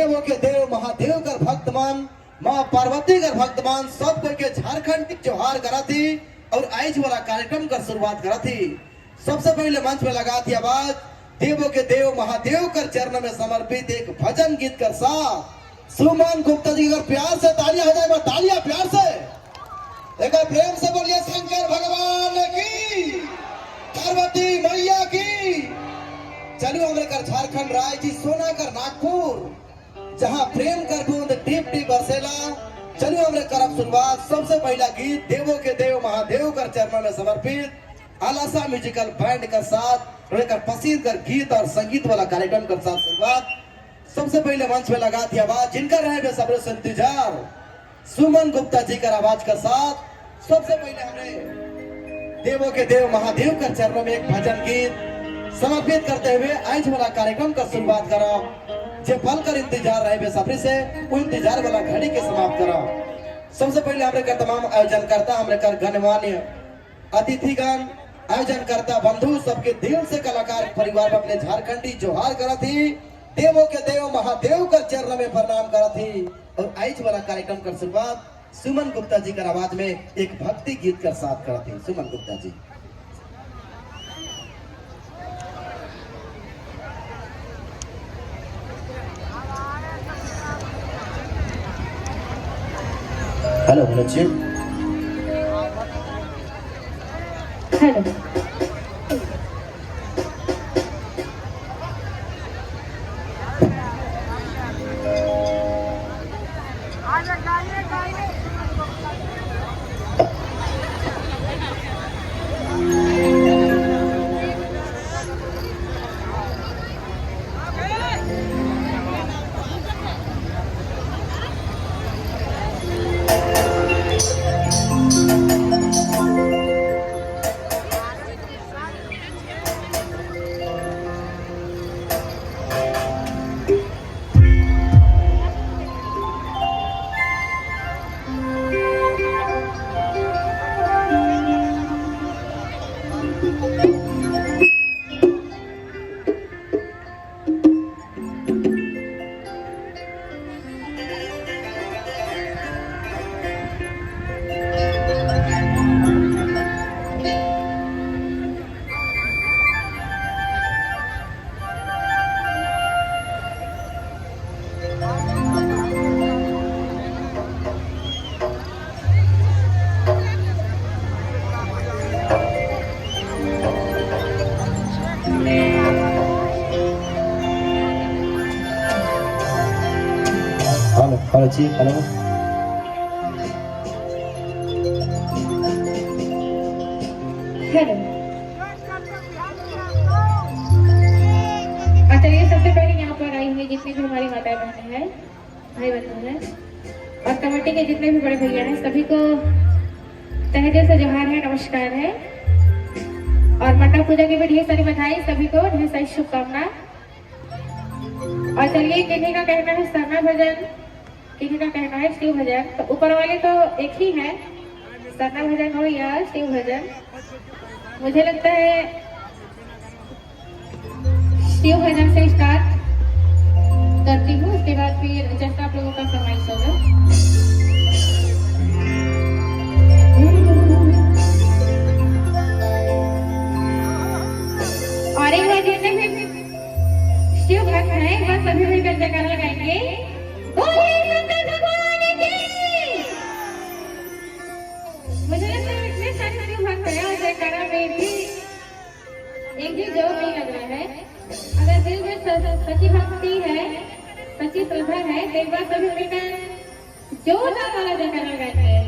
देवों के देव महादेव कर भक्तमान माँ पार्वती कर भक्तमान सब कोई के झारखंड की त्योहार करा थी और आज वाला कार्यक्रम कर शुरुआत करा थी। सबसे पहले मंच में लगा थी आवाज देवों के देव महादेव कर चरण में समर्पित एक भजन गीत कर साथ सुमन गुप्ता जी अगर प्यार से तालियां हो जाए, तालियां प्यार से एक प्रेम से बोलिए शंकर भगवान की, पार्वती मैया की। चलो हमरे कर झारखंड राज्य सोना कर नागपुर जहां प्रेम कर बूंद टीप टीप बरसेला। चलो हमरे करब शुरुआत। सबसे पहला गीत देवों के देव महादेव कर चरणों में समर्पित आलासा म्यूजिकल बैंड का साथ कर पसीद कर गीत और संगीत वाला कार्यक्रम का साथ शुरुआत। सबसे पहले मंच में लगा थी आवाज जिनका रहे बेसब्री से इंतजार सुमन गुप्ता जी का आवाज का साथ। सबसे पहले हमने देवों के देव महादेव कर चरणों में एक भजन गीत समर्पित करते हुए आज वाला कार्यक्रम का शुरुआत करा। जे पल कर इंतजार रहे बेसब्री से वो इंतजार वाला घड़ी के समाप्त करा। सबसे पहले हमारे कर तमाम आयोजन करता हमारे कर गणमान्य अतिथिगण आयोजन करता बंधु सबके दिल से कलाकार परिवार अपने झारखंडी जोहार करा थी। देवों के देव महादेव कर चरण में प्रणाम करा थी और आज वाला कार्यक्रम कर शुरुआत सुमन गुप्ता जी का आवाज में एक भक्ति गीत का साथ करा थी। सुमन गुप्ता जी। हेलो बच्चे। हेलो हेलो जी। Hello hello. चलिए सबसे पहले यहाँ पर आई हुई जितनी भी हमारी माताएं बहनें हैं भाई बहन हैं और कमेटी के जितने भी बड़े भैया हैं सभी को तहे दिल से जोहार है, नमस्कार है और मंडप पूजा की भी ढेर सारी बधाई, सभी को ढेर सारी शुभकामना। और चलिए किन्हीं का कहना है सरना भजन, किसी का कहना है शिव भजन, तो ऊपर वाले तो एक ही है सरना भजन हो या शिव भजन। मुझे लगता है शिव भजन से स्टार्ट करती हूँ, उसके बाद फिर जैसा आप लोगों का फरमाइश होगा। और एक बार जितने भी शिव भक्त हैं बस सभी मिलकर जयकारा लगाएंगे। मुझे लगता है इतने सारे शिव भक्त हैं और जयकारा में भी एक भी जोर नहीं लग रहा है। अगर दिल में सच्ची भक्ति है, सच्ची श्रद्धा है तो एक बार सभी मिलकर जोरदार वाला जयकारा लगाएंगे।